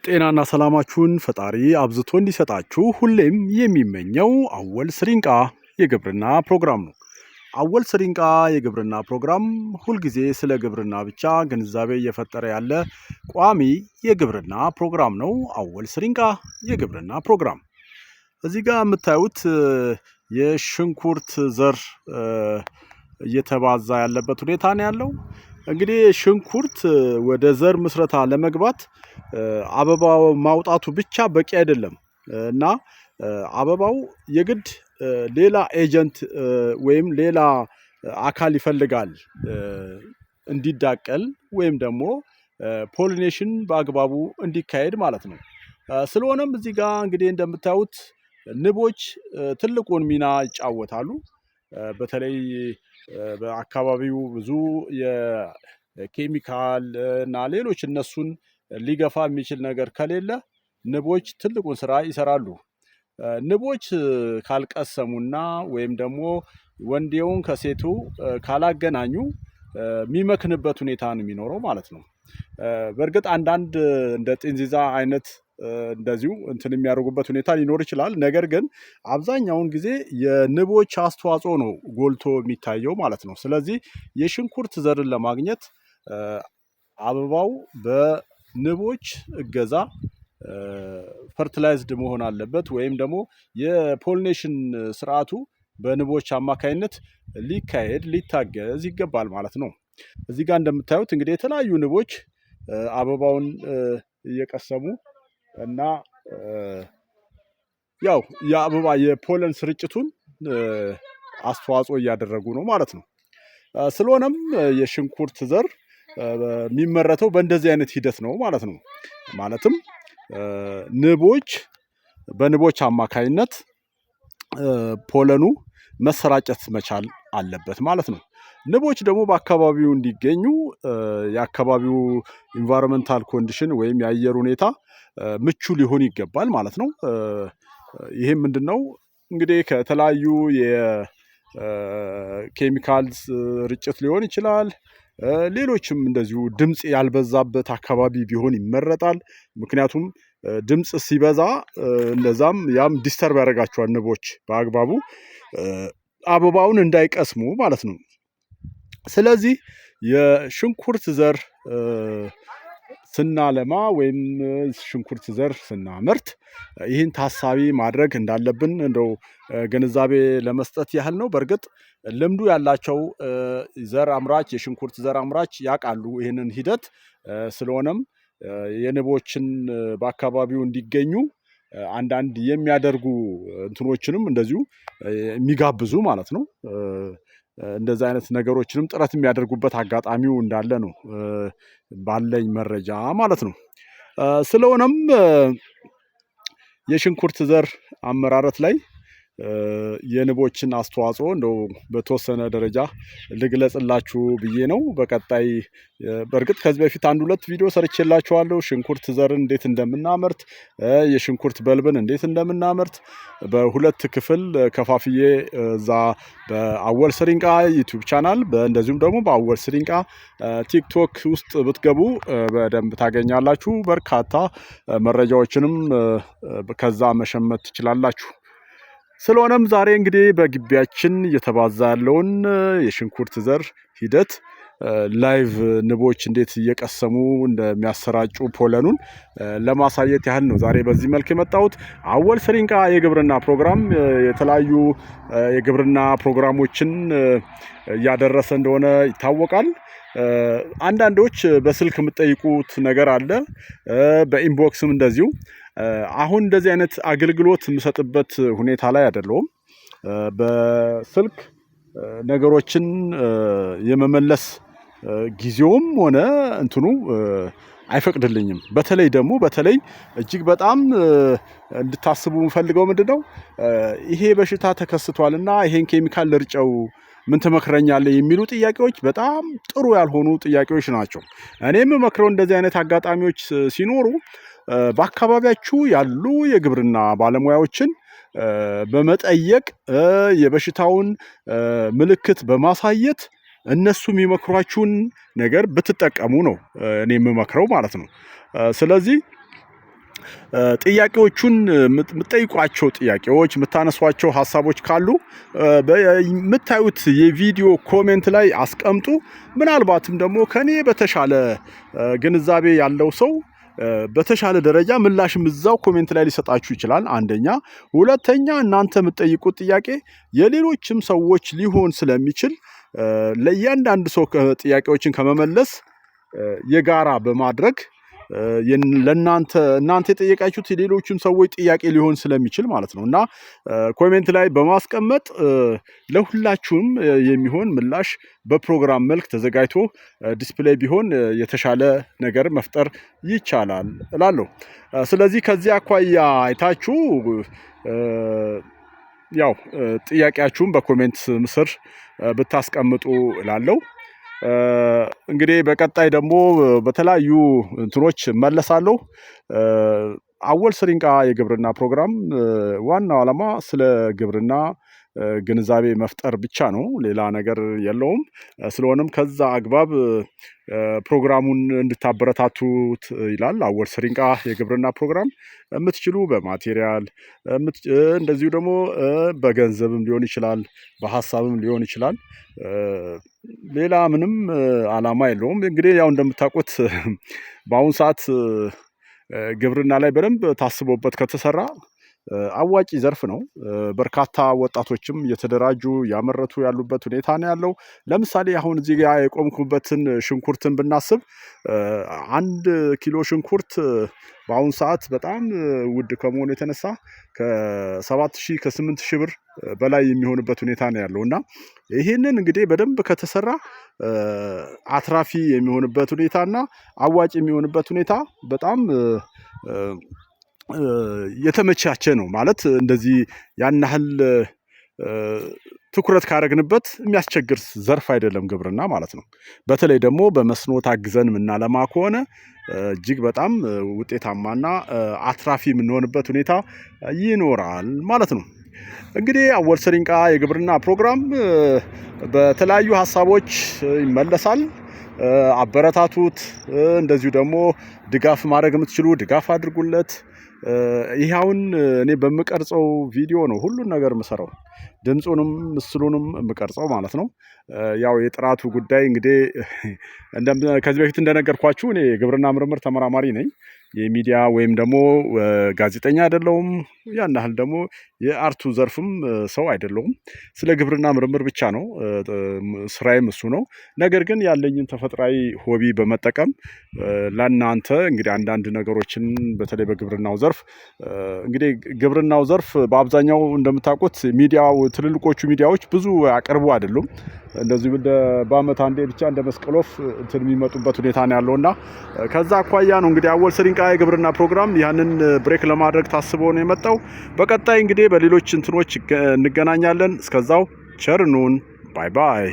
ጤናና ሰላማችሁን ፈጣሪ አብዝቶ እንዲሰጣችሁ ሁሌም የሚመኘው አወል ስሪንቃ የግብርና ፕሮግራም ነው። አወል ስሪንቃ የግብርና ፕሮግራም ሁልጊዜ ስለ ግብርና ብቻ ግንዛቤ እየፈጠረ ያለ ቋሚ የግብርና ፕሮግራም ነው። አወል ስሪንቃ የግብርና ፕሮግራም እዚህ ጋር የምታዩት የሽንኩርት ዘር እየተባዛ ያለበት ሁኔታ ነው ያለው። እንግዲህ ሽንኩርት ወደ ዘር ምስረታ ለመግባት አበባው ማውጣቱ ብቻ በቂ አይደለም እና አበባው የግድ ሌላ ኤጀንት ወይም ሌላ አካል ይፈልጋል እንዲዳቀል ወይም ደግሞ ፖሊኔሽን በአግባቡ እንዲካሄድ ማለት ነው። ስለሆነም እዚህ ጋር እንግዲህ እንደምታዩት ንቦች ትልቁን ሚና ይጫወታሉ። በተለይ በአካባቢው ብዙ የኬሚካል እና ሌሎች እነሱን ሊገፋ የሚችል ነገር ከሌለ ንቦች ትልቁን ስራ ይሰራሉ። ንቦች ካልቀሰሙና ወይም ደግሞ ወንዴውን ከሴቱ ካላገናኙ የሚመክንበት ሁኔታ ነው የሚኖረው ማለት ነው። በእርግጥ አንዳንድ እንደ ጥንዚዛ አይነት እንደዚሁ እንትን የሚያደርጉበት ሁኔታ ሊኖር ይችላል። ነገር ግን አብዛኛውን ጊዜ የንቦች አስተዋጽኦ ነው ጎልቶ የሚታየው ማለት ነው። ስለዚህ የሽንኩርት ዘርን ለማግኘት አበባው በንቦች እገዛ ፈርቲላይዝድ መሆን አለበት ወይም ደግሞ የፖሊኔሽን ስርዓቱ በንቦች አማካይነት ሊታገዝ ይገባል ማለት ነው። እዚህ ጋር እንደምታዩት እንግዲህ የተለያዩ ንቦች አበባውን እየቀሰሙ እና ያው የአበባ የፖለን ስርጭቱን አስተዋጽኦ እያደረጉ ነው ማለት ነው። ስለሆነም የሽንኩርት ዘር የሚመረተው በእንደዚህ አይነት ሂደት ነው ማለት ነው። ማለትም በንቦች አማካይነት ፖለኑ መሰራጨት መቻል አለበት ማለት ነው። ንቦች ደግሞ በአካባቢው እንዲገኙ የአካባቢው ኢንቫይሮንመንታል ኮንዲሽን ወይም የአየር ሁኔታ ምቹ ሊሆን ይገባል ማለት ነው። ይሄም ምንድነው እንግዲህ ከተለያዩ የኬሚካልስ ርጭት ሊሆን ይችላል። ሌሎችም እንደዚሁ ድምጽ ያልበዛበት አካባቢ ቢሆን ይመረጣል። ምክንያቱም ድምጽ ሲበዛ እንደዛም ያም ዲስተርብ ያደርጋቸዋል ንቦች በአግባቡ አበባውን እንዳይቀስሙ ማለት ነው። ስለዚህ የሽንኩርት ዘር ስናለማ ወይም ሽንኩርት ዘር ስናመርት ይህን ታሳቢ ማድረግ እንዳለብን እንደው ግንዛቤ ለመስጠት ያህል ነው። በእርግጥ ልምዱ ያላቸው የሽንኩርት ዘር አምራች ያውቃሉ ይህንን ሂደት። ስለሆነም የንቦችን በአካባቢው እንዲገኙ አንዳንድ የሚያደርጉ እንትኖችንም እንደዚሁ የሚጋብዙ ማለት ነው። እንደዚህ አይነት ነገሮችንም ጥረት የሚያደርጉበት አጋጣሚው እንዳለ ነው ባለኝ መረጃ ማለት ነው። ስለሆነም የሽንኩርት ዘር አመራረት ላይ የንቦችን አስተዋጽኦ እንደው በተወሰነ ደረጃ ልግለጽላችሁ ብዬ ነው። በቀጣይ በእርግጥ ከዚህ በፊት 1-2 ቪዲዮ ሰርቼላችኋለሁ። ሽንኩርት ዘርን እንዴት እንደምናመርት የሽንኩርት በልብን እንዴት እንደምናመርት በሁለት ክፍል ከፋፍዬ እዛ በአወል ስሪንቃ ዩቲዩብ ቻናል እንደዚሁም ደግሞ በአወል ስሪንቃ ቲክቶክ ውስጥ ብትገቡ በደንብ ታገኛላችሁ። በርካታ መረጃዎችንም ከዛ መሸመት ትችላላችሁ። ስለሆነም ዛሬ እንግዲህ በግቢያችን እየተባዛ ያለውን የሽንኩርት ዘር ሂደት ላይቭ ንቦች እንዴት እየቀሰሙ እንደሚያሰራጩ ፖለኑን ለማሳየት ያህል ነው ዛሬ በዚህ መልክ የመጣሁት። አወል ስሪንቃ የግብርና ፕሮግራም የተለያዩ የግብርና ፕሮግራሞችን እያደረሰ እንደሆነ ይታወቃል። አንዳንዶች በስልክ የምትጠይቁት ነገር አለ፣ በኢንቦክስም እንደዚሁ። አሁን እንደዚህ አይነት አገልግሎት የምሰጥበት ሁኔታ ላይ አይደለሁም። በስልክ ነገሮችን የመመለስ ጊዜውም ሆነ እንትኑ አይፈቅድልኝም። በተለይ እጅግ በጣም እንድታስቡ የምፈልገው ምንድነው ይሄ በሽታ ተከስቷልና ይሄን ኬሚካል ልርጨው ምን ትመክረኛለህ የሚሉ ጥያቄዎች በጣም ጥሩ ያልሆኑ ጥያቄዎች ናቸው። እኔም የምመክረው እንደዚህ አይነት አጋጣሚዎች ሲኖሩ በአካባቢያችሁ ያሉ የግብርና ባለሙያዎችን በመጠየቅ የበሽታውን ምልክት በማሳየት እነሱ የሚመክሯችሁን ነገር ብትጠቀሙ ነው እኔ የምመክረው ማለት ነው። ስለዚህ ጥያቄዎቹን የምትጠይቋቸው ጥያቄዎች የምታነሷቸው ሀሳቦች ካሉ የምታዩት የቪዲዮ ኮሜንት ላይ አስቀምጡ። ምናልባትም ደግሞ ከኔ በተሻለ ግንዛቤ ያለው ሰው በተሻለ ደረጃ ምላሽም እዛው ኮሜንት ላይ ሊሰጣችሁ ይችላል። አንደኛ፣ ሁለተኛ እናንተ የምትጠይቁት ጥያቄ የሌሎችም ሰዎች ሊሆን ስለሚችል ለእያንዳንዱ ሰው ጥያቄዎችን ከመመለስ የጋራ በማድረግ እናንተ የጠየቃችሁት የሌሎችም ሰዎች ጥያቄ ሊሆን ስለሚችል ማለት ነው እና ኮሜንት ላይ በማስቀመጥ ለሁላችሁም የሚሆን ምላሽ በፕሮግራም መልክ ተዘጋጅቶ ዲስፕሌይ ቢሆን የተሻለ ነገር መፍጠር ይቻላል እላለሁ። ስለዚህ ከዚህ አኳያ አይታችሁ ያው ጥያቄያችሁን በኮሜንት ስር ብታስቀምጡ እላለሁ። እንግዲህ በቀጣይ ደግሞ በተለያዩ እንትኖች መለሳለሁ። አወል ስሪንቃ የግብርና ፕሮግራም ዋናው ዓላማ ስለ ግብርና ግንዛቤ መፍጠር ብቻ ነው፣ ሌላ ነገር የለውም። ስለሆነም ከዛ አግባብ ፕሮግራሙን እንድታበረታቱት ይላል። አወል ስሪንቃ የግብርና ፕሮግራም የምትችሉ በማቴሪያል እንደዚሁ ደግሞ በገንዘብም ሊሆን ይችላል፣ በሀሳብም ሊሆን ይችላል። ሌላ ምንም ዓላማ የለውም። እንግዲህ ያው እንደምታውቁት በአሁኑ ሰዓት ግብርና ላይ በደንብ ታስቦበት ከተሰራ አዋጪ ዘርፍ ነው። በርካታ ወጣቶችም እየተደራጁ ያመረቱ ያሉበት ሁኔታ ነው ያለው። ለምሳሌ አሁን እዚህ ጋር የቆምኩበትን ሽንኩርትን ብናስብ 1 ኪሎ ሽንኩርት በአሁኑ ሰዓት በጣም ውድ ከመሆኑ የተነሳ ከ7,000 ከ8,000 ብር በላይ የሚሆንበት ሁኔታ ነው ያለው እና ይህንን እንግዲህ በደንብ ከተሰራ አትራፊ የሚሆንበት ሁኔታና አዋጭ የሚሆንበት ሁኔታ በጣም የተመቻቸ ነው ማለት እንደዚህ ያን ያህል ትኩረት ካረግንበት የሚያስቸግር ዘርፍ አይደለም ግብርና ማለት ነው። በተለይ ደግሞ በመስኖ ታግዘን የምናለማ ከሆነ እጅግ በጣም ውጤታማና አትራፊ የምንሆንበት ሁኔታ ይኖራል ማለት ነው። እንግዲህ አወል ስሪንቃ የግብርና ፕሮግራም በተለያዩ ሀሳቦች ይመለሳል። አበረታቱት። እንደዚሁ ደግሞ ድጋፍ ማድረግ የምትችሉ ድጋፍ አድርጉለት። ይሄ አሁን እኔ በምቀርጸው ቪዲዮ ነው ሁሉን ነገር የምሰራው፣ ድምፁንም ምስሉንም የምቀርጸው ማለት ነው። ያው የጥራቱ ጉዳይ እንግዲህ ከዚህ በፊት እንደነገርኳችሁ እኔ የግብርና ምርምር ተመራማሪ ነኝ። የሚዲያ ወይም ደግሞ ጋዜጠኛ አይደለሁም። ያን ያህል ደግሞ የአርቱ ዘርፍም ሰው አይደለሁም። ስለ ግብርና ምርምር ብቻ ነው ስራዬም እሱ ነው። ነገር ግን ያለኝን ተፈጥሯዊ ሆቢ በመጠቀም ለእናንተ እንግዲህ አንዳንድ ነገሮችን በተለይ በግብርናው ዘርፍ እንግዲህ ግብርናው ዘርፍ በአብዛኛው እንደምታውቁት ሚዲያው ትልልቆቹ ሚዲያዎች ብዙ ያቀርቡ አይደሉም። እንደዚህ በአመት አንዴ ብቻ እንደ መስቀል ወፍ እንትን የሚመጡበት ሁኔታ ነው ያለውና ከዛ አኳያ ነው እንግዲህ አወል ስሪንቃ የግብርና ፕሮግራም ያንን ብሬክ ለማድረግ ታስቦ ነው የመጣው። በቀጣይ እንግዲህ በሌሎች እንትኖች እንገናኛለን። እስከዛው ቸር ኑን። ባይ ባይ።